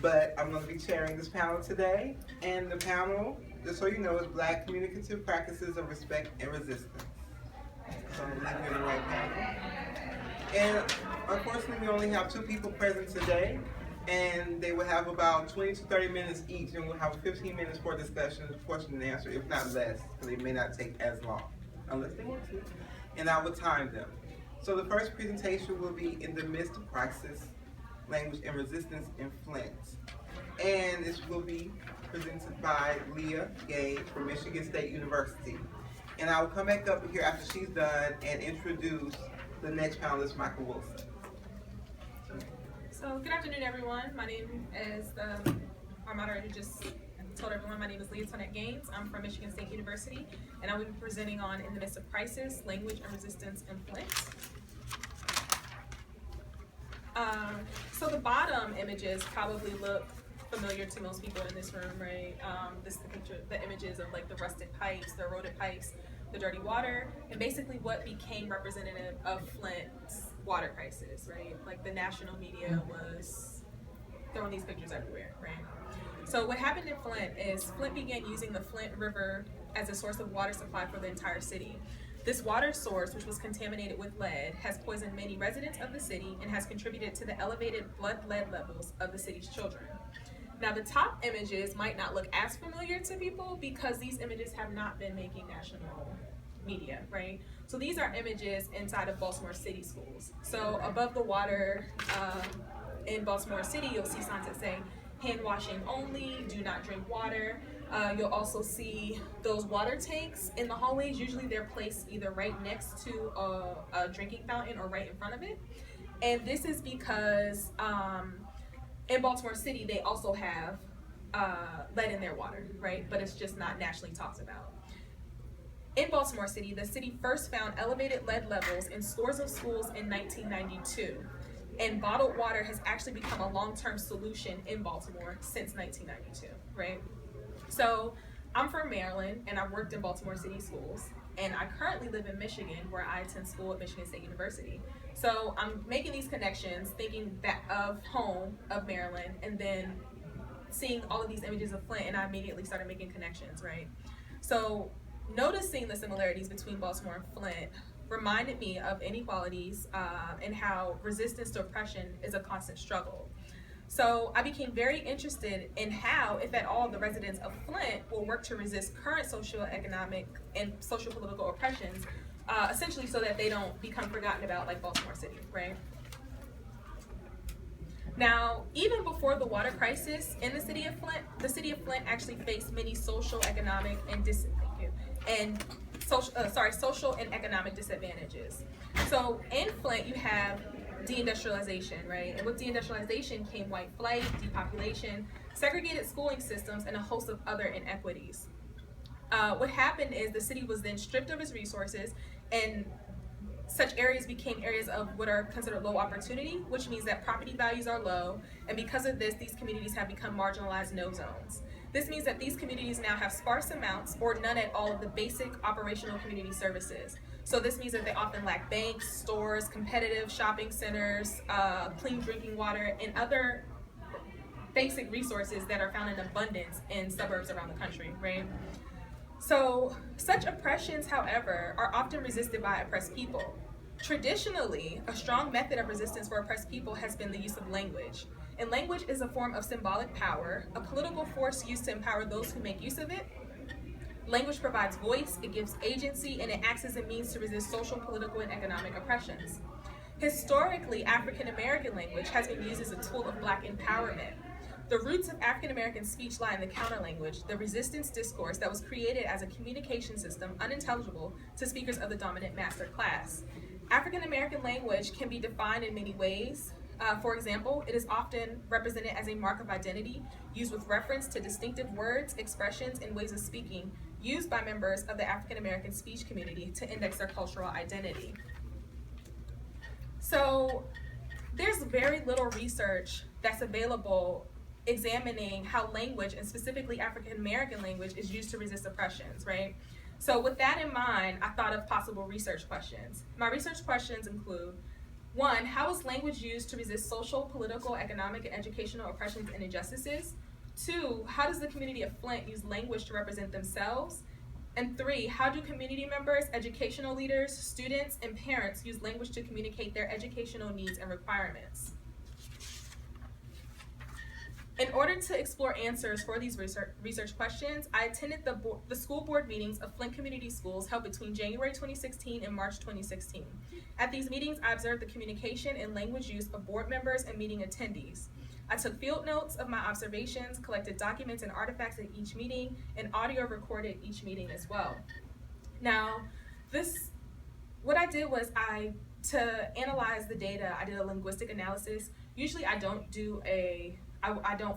But I'm going to be chairing this panel today. And the panel, just so you know, is Black Communicative Practices of Respect and Resistance. So I believe you're in the right panel. And unfortunately, we only have two people present today. And they will have about 20 to 30 minutes each, and we'll have 15 minutes for discussion, question and answer, if not less, because they may not take as long, unless they want to. And I will time them. So the first presentation will be In the Midst of Crisis, Language and Resistance in Flint. And this will be presented by Leah Gay from Michigan State University. And I will come back up here after she's done and introduce the next panelist, Michael Wilson. So good afternoon, everyone. My name is, our moderator just told everyone, my name is Leah Gaines. I'm from Michigan State University, and I will be presenting on In the Midst of Crisis, Language and Resistance in Flint. So the bottom images probably look familiar to most people in this room, right? This is the picture, the images of like the rusted pipes, the eroded pipes, the dirty water, and basically what became representative of Flint's water crisis, right? Like the national media was throwing these pictures everywhere, right? So what happened in Flint is Flint began using the Flint River as a source of water supply for the entire city. This water source, which was contaminated with lead, has poisoned many residents of the city and has contributed to the elevated blood lead levels of the city's children. Now, the top images might not look as familiar to people because these images have not been making national media, right? So these are images inside of Baltimore City schools. So above the water in Baltimore City, you'll see signs that say, hand washing only, do not drink water. You'll also see those water tanks in the hallways. Usually they're placed either right next to a drinking fountain or right in front of it. And this is because in Baltimore City, they also have lead in their water, right? But it's just not nationally talked about. In Baltimore City, the city first found elevated lead levels in scores of schools in 1992. And bottled water has actually become a long-term solution in Baltimore since 1992, right? So I'm from Maryland, and I've worked in Baltimore City schools, and I currently live in Michigan, where I attend school at Michigan State University. So I'm making these connections, thinking that of home, of Maryland, and then seeing all of these images of Flint, and I immediately started making connections, right? So noticing the similarities between Baltimore and Flint reminded me of inequalities and how resistance to oppression is a constant struggle. So I became very interested in how, if at all, the residents of Flint will work to resist current socioeconomic and social political oppressions, essentially so that they don't become forgotten about like Baltimore City, right? Now, even before the water crisis in the city of Flint actually faced many social, economic, and social and economic disadvantages. So in Flint, you have deindustrialization, right? And with deindustrialization came white flight, depopulation, segregated schooling systems, and a host of other inequities. What happened is the city was then stripped of its resources, and such areas became areas of what are considered low opportunity, which means that property values are low, and because of this, these communities have become marginalized no zones. This means that these communities now have sparse amounts or none at all of the basic operational community services. So this means that they often lack banks, stores, competitive shopping centers, clean drinking water, and other basic resources that are found in abundance in suburbs around the country, right? So such oppressions, however, are often resisted by oppressed people. Traditionally, a strong method of resistance for oppressed people has been the use of language. And language is a form of symbolic power, a political force used to empower those who make use of it. Language provides voice, it gives agency, and it acts as a means to resist social, political, and economic oppressions. Historically, African American language has been used as a tool of Black empowerment. The roots of African American speech lie in the counterlanguage, the resistance discourse that was created as a communication system unintelligible to speakers of the dominant master class. African American language can be defined in many ways. For example, it is often represented as a mark of identity, used with reference to distinctive words, expressions, and ways of speaking, used by members of the African American speech community to index their cultural identity. So there's very little research that's available examining how language, and specifically African American language, is used to resist oppressions, right? So with that in mind, I thought of possible research questions. My research questions include, 1, how is language used to resist social, political, economic, and educational oppressions and injustices? 2, how does the community of Flint use language to represent themselves? And 3, how do community members, educational leaders, students, and parents use language to communicate their educational needs and requirements? In order to explore answers for these research questions, I attended the school board meetings of Flint Community Schools held between January 2016 and March 2016. At these meetings, I observed the communication and language use of board members and meeting attendees. I took field notes of my observations, collected documents and artifacts at each meeting, and audio recorded each meeting as well. Now, what I did was to analyze the data, I did a linguistic analysis. Usually I don't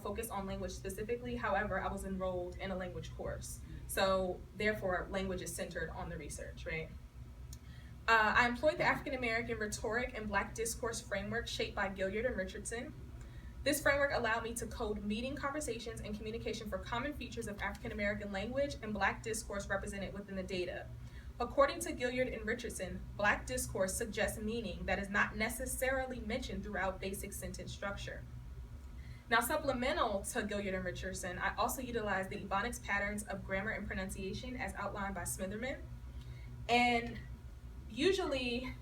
focus on language specifically. However, I was enrolled in a language course. So therefore, language is centered on the research, right? I employed the African American rhetoric and Black discourse framework shaped by Gilliard and Richardson. This framework allowed me to code meeting conversations and communication for common features of African American language and Black discourse represented within the data. According to Gilliard and Richardson, Black discourse suggests meaning that is not necessarily mentioned throughout basic sentence structure. Now, supplemental to Gilliard and Richardson, I also utilized the Ebonics patterns of grammar and pronunciation as outlined by Smitherman. And usually,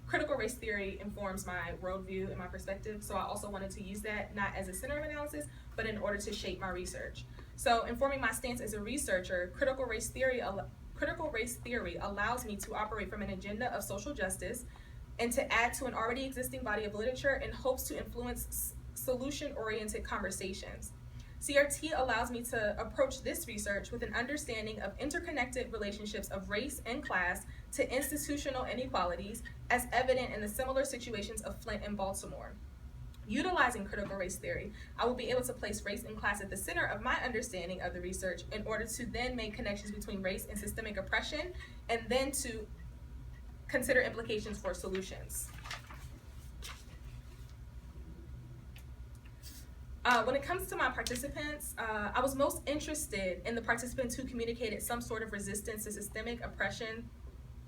critical race theory informs my worldview and my perspective, so I also wanted to use that not as a center of analysis, but in order to shape my research. So informing my stance as a researcher, critical race theory allows me to operate from an agenda of social justice and to add to an already existing body of literature in hopes to influence solution-oriented conversations. CRT allows me to approach this research with an understanding of interconnected relationships of race and class to institutional inequalities as evident in the similar situations of Flint and Baltimore. Utilizing critical race theory, I will be able to place race and class at the center of my understanding of the research in order to then make connections between race and systemic oppression, and then to consider implications for solutions. When it comes to my participants, I was most interested in the participants who communicated some sort of resistance to systemic oppression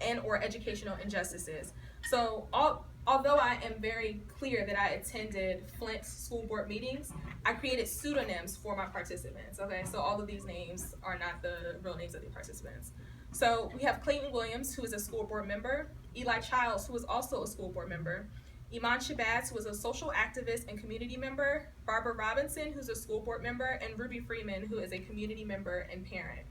and or educational injustices. So although I am very clear that I attended Flint's school board meetings, I created pseudonyms for my participants, okay? So all of these names are not the real names of the participants. So we have Clayton Williams, who is a school board member, Eli Childs, who is also a school board member, Iman Shabazz, who is a social activist and community member, Barbara Robinson, who's a school board member, and Ruby Freeman, who is a community member and parent.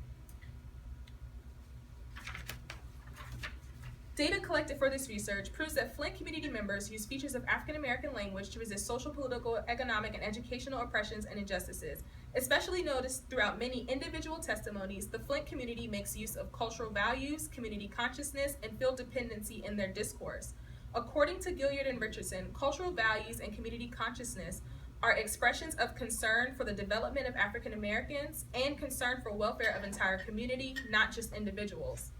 Data collected for this research proves that Flint community members use features of African American language to resist social, political, economic, and educational oppressions and injustices. Especially noticed throughout many individual testimonies, the Flint community makes use of cultural values, community consciousness, and field dependency in their discourse. According to Gilliard and Richardson, cultural values and community consciousness are expressions of concern for the development of African Americans and concern for welfare of entire community, not just individuals.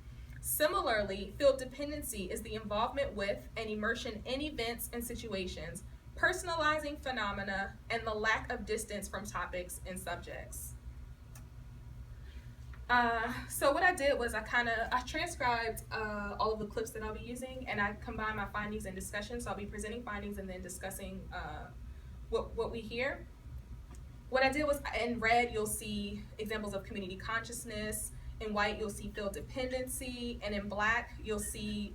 Similarly, field dependency is the involvement with and immersion in events and situations, personalizing phenomena, and the lack of distance from topics and subjects. So what I did was I transcribed all of the clips that I'll be using, and I combined my findings and discussions. So I'll be presenting findings and then discussing what we hear. What I did was, in red, you'll see examples of community consciousness. In white, you'll see field dependency. And in black, you'll see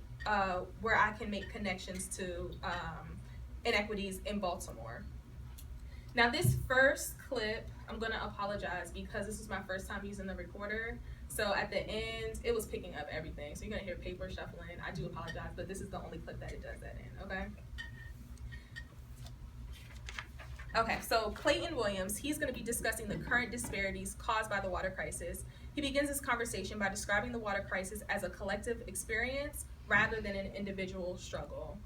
where I can make connections to inequities in Baltimore. Now this first clip, I'm gonna apologize because this is my first time using the recorder. So at the end, it was picking up everything. So you're gonna hear paper shuffling. I do apologize, but this is the only clip that it does that in, okay? Okay, so Clayton Williams, he's gonna be discussing the current disparities caused by the water crisis. He begins this conversation by describing the water crisis as a collective experience rather than an individual struggle.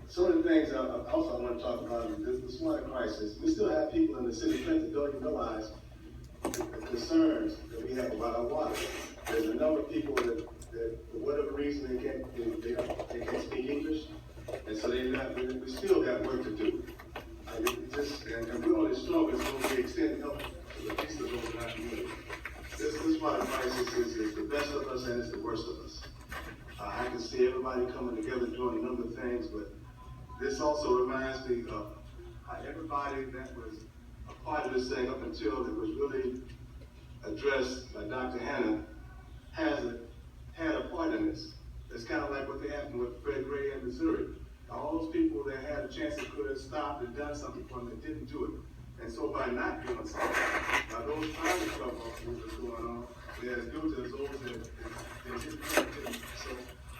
Some of the things I want to talk about is this water crisis. We still have people in the city of Flint that don't even realize the concerns that we have about our water. There's a number of people that for whatever reason, they can't speak English, and so we still have work to do. And we're only strong as long as we extend help to the least of those in our community. This water crisis is the best of us and it's the worst of us. I can see everybody coming together doing a number of things, but this also reminds me of how everybody that was a part of this thing up until it was really addressed by Dr. Hannah had a part in this. It's kind of like what happened with Fred Gray in Missouri. All those people that had a chance that could have stopped and done something for them, they didn't do it. And so by not doing something, by those kinds of stuff that was going on, it has due to those that didn't. So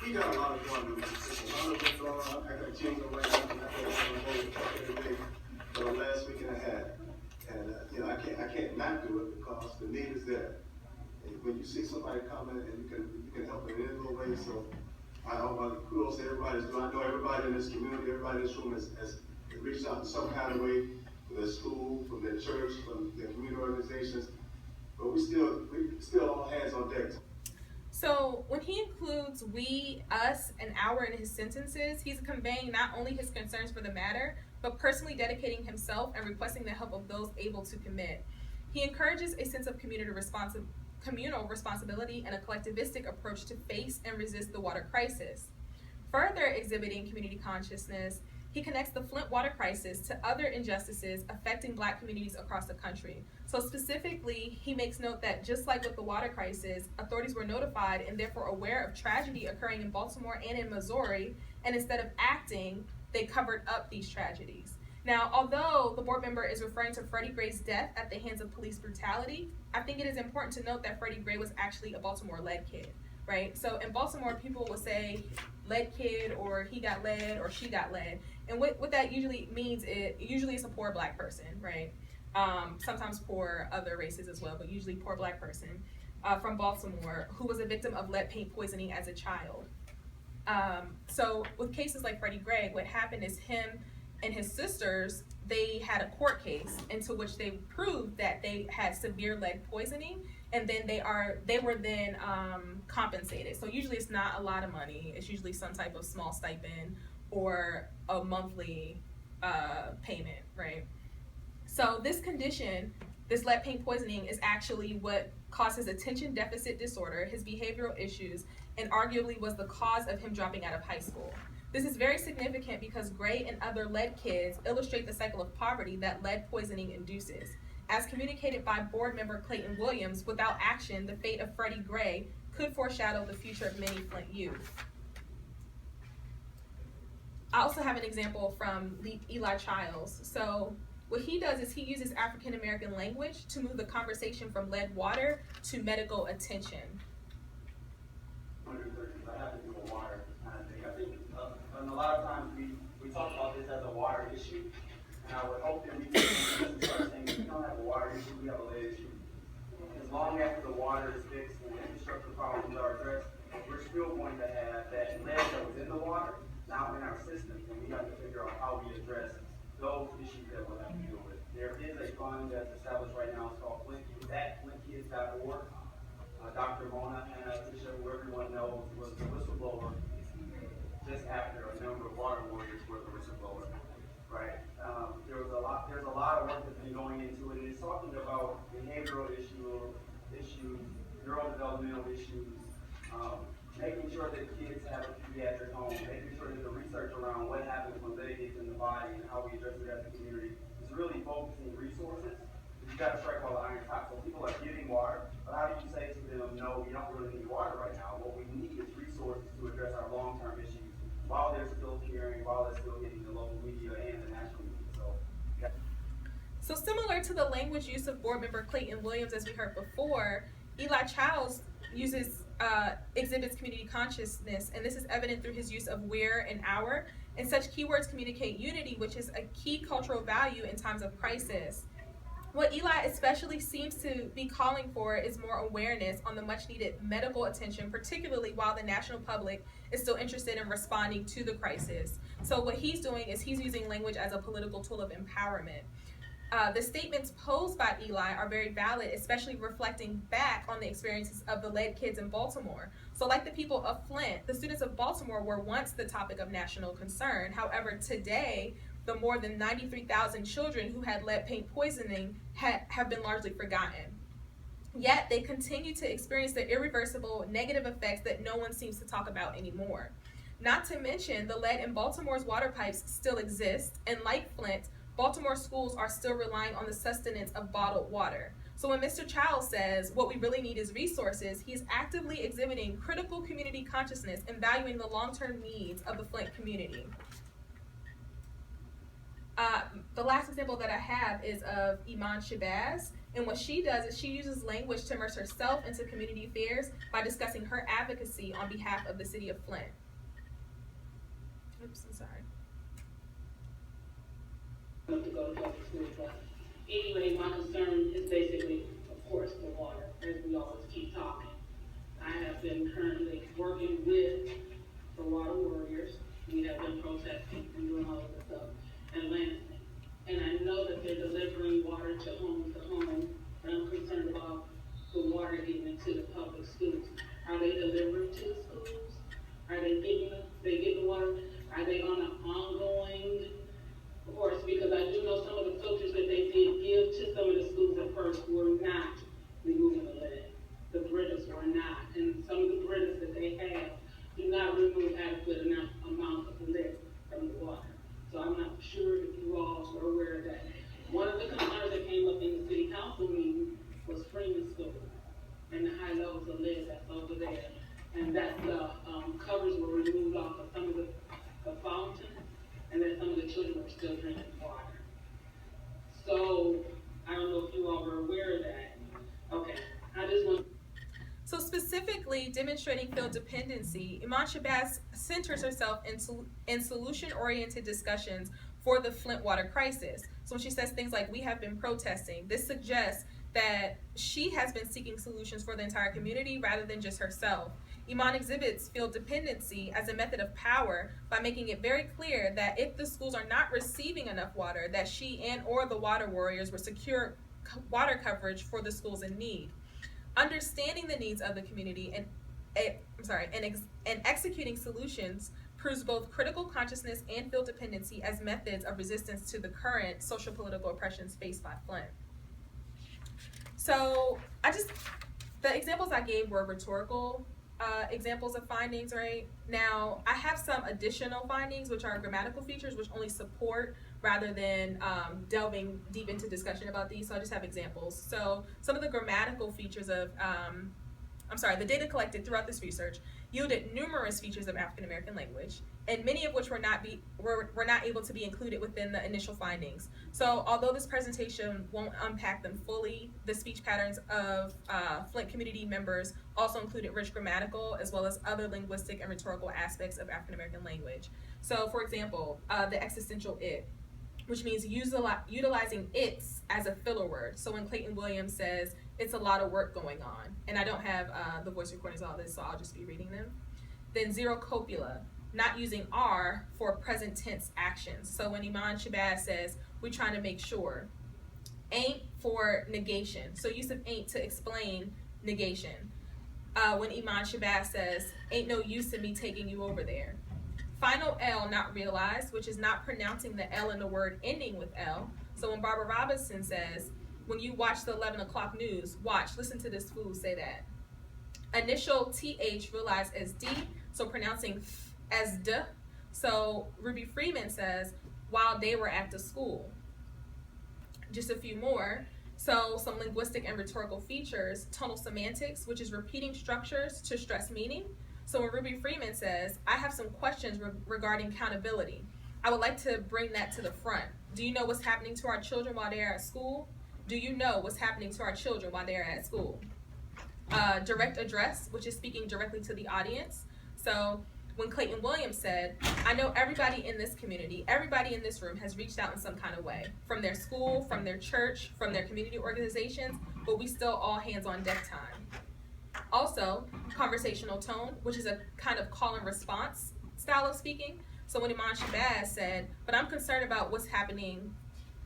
we got a lot of fun with this. A lot of what's going on. I got Jim's right now, and I got a talk every day for the last week and a half. And I can't not do it because the need is there. And when you see somebody coming and you can help in any little way, so I want to kudos to everybody. I know everybody in this community, everybody in this room has reached out in some kind of way from their school, from their church, from their community organizations, but we still all hands on deck. So when he includes we, us, and our in his sentences, he's conveying not only his concerns for the matter, but personally dedicating himself and requesting the help of those able to commit. He encourages a sense of communal responsibility and a collectivistic approach to face and resist the water crisis. Further exhibiting community consciousness, he connects the Flint water crisis to other injustices affecting Black communities across the country. So specifically, he makes note that just like with the water crisis, authorities were notified and therefore aware of tragedy occurring in Baltimore and in Missouri, and instead of acting, they covered up these tragedies. Now, although the board member is referring to Freddie Gray's death at the hands of police brutality, I think it is important to note that Freddie Gray was actually a Baltimore lead kid, right? So in Baltimore, people will say lead kid, or he got lead, or she got lead. And what that usually means, usually it's a poor Black person, right? Sometimes poor other races as well, but usually poor Black person from Baltimore who was a victim of lead paint poisoning as a child. So with cases like Freddie Gray, what happened is him and his sisters, they had a court case into which they proved that they had severe lead poisoning, and then they were then compensated. So usually it's not a lot of money. It's usually some type of small stipend or a monthly payment, right? So this condition, this lead paint poisoning, is actually what causes attention deficit disorder, his behavioral issues, and arguably was the cause of him dropping out of high school. This is very significant because Gray and other lead kids illustrate the cycle of poverty that lead poisoning induces. As communicated by board member Clayton Williams, without action, the fate of Freddie Gray could foreshadow the future of many Flint youth. I also have an example from Eli Childs. So what he does is he uses African American language to move the conversation from lead water to medical attention. I have to do a water kind of thing. I think and a lot of times we talk about this as a water issue, and I would hope that we can start saying we don't have a water issue, we have a lead issue. As long after the water is fixed and the infrastructure problems are addressed, we're still going to have that lead that was in the water now in our systems, and we have to figure out how we address those issues that we'll have to deal with. There is a fund that's established right now. It's called Flint, at flintkids.org. Dr. Mona and Tisha, who everyone knows, was the whistleblower just after a number of water warriors were the whistleblower, right? There's a lot of work that's been going into it. It's talking about behavioral issues, neurodevelopmental issues, making sure that kids have a pediatric home, making sure that the research around what happens when lead gets in the body and how we address it as a community is really focusing resources. You got to strike while the iron's hot. So people are getting water, but how do you say to them, no, we don't really need water right now? What we need is resources to address our long-term issues while they're still hearing, while they're still hitting the local media and the national media. So similar to the language use of board member Clayton Williams, as we heard before, Eli Childs exhibits community consciousness, and this is evident through his use of where and our, and such keywords communicate unity, which is a key cultural value in times of crisis. What Eli especially seems to be calling for is more awareness on the much needed medical attention, particularly while the national public is still interested in responding to the crisis. So what he's doing is he's using language as a political tool of empowerment. The statements posed by Eli are very valid, especially reflecting back on the experiences of the lead kids in Baltimore. So like the people of Flint, the students of Baltimore were once the topic of national concern. However, today, the more than 93,000 children who had lead paint poisoning have been largely forgotten. Yet they continue to experience the irreversible negative effects that no one seems to talk about anymore. Not to mention, the lead in Baltimore's water pipes still exists, and like Flint, Baltimore schools are still relying on the sustenance of bottled water. So when Mr. Childs says what we really need is resources, he's actively exhibiting critical community consciousness and valuing the long-term needs of the Flint community. The last example that I have is of Iman Shabazz, and what she does is she uses language to immerse herself into community affairs by discussing her advocacy on behalf of the city of Flint. Oops, I'm sorry. To go to public school, but anyway, my concern is basically, of course, the water, as we always keep talking. I have been currently working with the water warriors. We have been protesting and doing all of this stuff in Lansing. And I know that they're delivering water to home, but I'm concerned about the water getting into the public schools. Are they delivering to the schools? Are they getting water? Are they on an ongoing course? Because I do know some of the filters that they did give to some of the schools at first were not removing the lead. The British were not. And some of the British that they have do not remove adequate enough amount of lead from the water. So I'm not sure if you all were aware of that. One of the concerns that came up in the city council meeting was Freeman School and the high levels of lead that's over there. And that the covers were removed off of some of the fountains, and that some of the children were still drinking water. So I don't know if you all were aware of that. Okay, I just want. So specifically demonstrating field dependency, Iman Shabazz centers herself in solution-oriented discussions for the Flint water crisis. So when she says things like, we have been protesting, this suggests that she has been seeking solutions for the entire community rather than just herself. Iman exhibits field dependency as a method of power by making it very clear that if the schools are not receiving enough water, that she and or the water warriors will secure water coverage for the schools in need. Understanding the needs of the community and executing solutions proves both critical consciousness and field dependency as methods of resistance to the current social political oppressions faced by Flint. So the examples I gave were rhetorical examples of findings, right? Now, I have some additional findings, which are grammatical features, which only support rather than delving deep into discussion about these. So I just have examples. So some of the grammatical features of, the data collected throughout this research yielded numerous features of African American language, and many of which were not able to be included within the initial findings. So although this presentation won't unpack them fully, the speech patterns of Flint community members also included rich grammatical as well as other linguistic and rhetorical aspects of African American language. So for example, the existential it, which means utilizing its as a filler word. So when Clayton Williams says, it's a lot of work going on, and I don't have the voice recordings of all this, so I'll just be reading them. Then zero copula, not using are for present tense actions. So when Iman Shabazz says, we're trying to make sure. Ain't for negation. So use of ain't to explain negation. When Iman Shabazz says, ain't no use in me taking you over there. Final L not realized, which is not pronouncing the L in the word ending with L. So when Barbara Robinson says, when you watch the 11 o'clock news, listen to this fool say that. Initial TH realized as D, so pronouncing as D. So Ruby Freeman says, while they were at the school. Just a few more. So some linguistic and rhetorical features, tonal semantics, which is repeating structures to stress meaning. So when Ruby Freeman says, I have some questions regarding accountability, I would like to bring that to the front. Do you know what's happening to our children while they're at school? Do you know what's happening to our children while they're at school? Direct address, which is speaking directly to the audience. So when Clayton Williams said, I know everybody in this community, everybody in this room has reached out in some kind of way, from their school, from their church, from their community organizations, but we still all hands on deck time. Also, conversational tone, which is a kind of call and response style of speaking. So when Iman Shabazz said, but I'm concerned about what's happening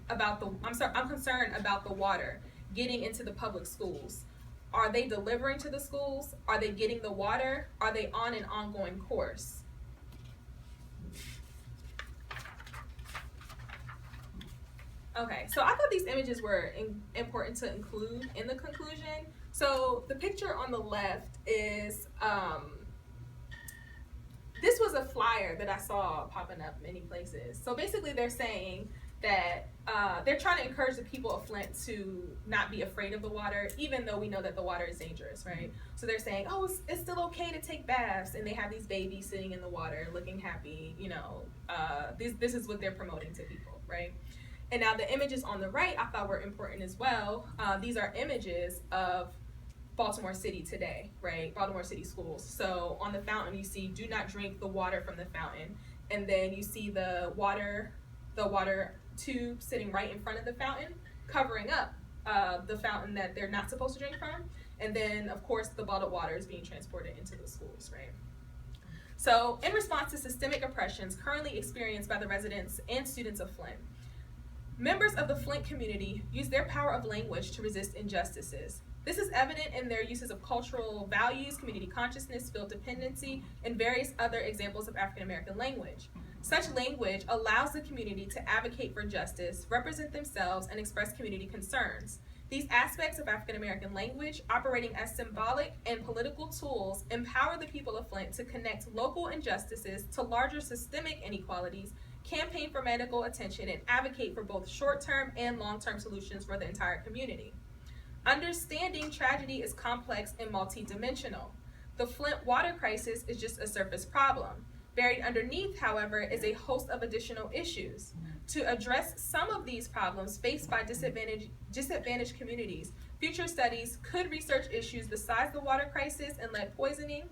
I'm concerned about the water getting into the public schools. Are they delivering to the schools? Are they getting the water? Are they on an ongoing course? Okay, so I thought these images were important to include in the conclusion So the picture on the left is, this was a flyer that I saw popping up many places. So basically they're saying that they're trying to encourage the people of Flint to not be afraid of the water, even though we know that the water is dangerous, right? So they're saying, oh, it's still okay to take baths, and they have these babies sitting in the water looking happy, you know, this is what they're promoting to people, right? And now the images on the right I thought were important as well. These are images of Baltimore City today, right? Baltimore City schools. So on the fountain you see, do not drink the water from the fountain. And then you see the water tube sitting right in front of the fountain, covering up the fountain that they're not supposed to drink from. And then of course the bottled water is being transported into the schools, right? So in response to systemic oppressions currently experienced by the residents and students of Flint, members of the Flint community use their power of language to resist injustices. This is evident in their uses of cultural values, community consciousness, field dependency, and various other examples of African American language. Such language allows the community to advocate for justice, represent themselves, and express community concerns. These aspects of African American language, operating as symbolic and political tools, empower the people of Flint to connect local injustices to larger systemic inequalities, campaign for medical attention, and advocate for both short-term and long-term solutions for the entire community. Understanding tragedy is complex and multidimensional. The Flint water crisis is just a surface problem. Buried underneath, however, is a host of additional issues. To address some of these problems faced by disadvantaged communities, future studies could research issues besides the water crisis and lead poisoning,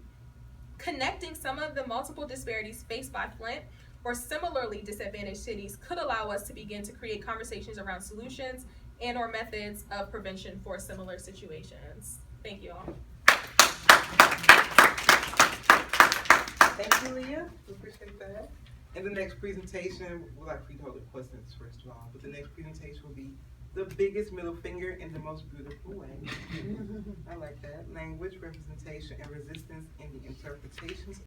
connecting some of the multiple disparities faced by Flint or similarly disadvantaged cities could allow us to begin to create conversations around solutions and or methods of prevention for similar situations. Thank you all. Thank you, Leah. We appreciate that. And the next presentation, we'll like for you to hold the questions first of all, but the next presentation will be the biggest middle finger in the most beautiful way. I like that. Language, representation, and resistance in the interpretations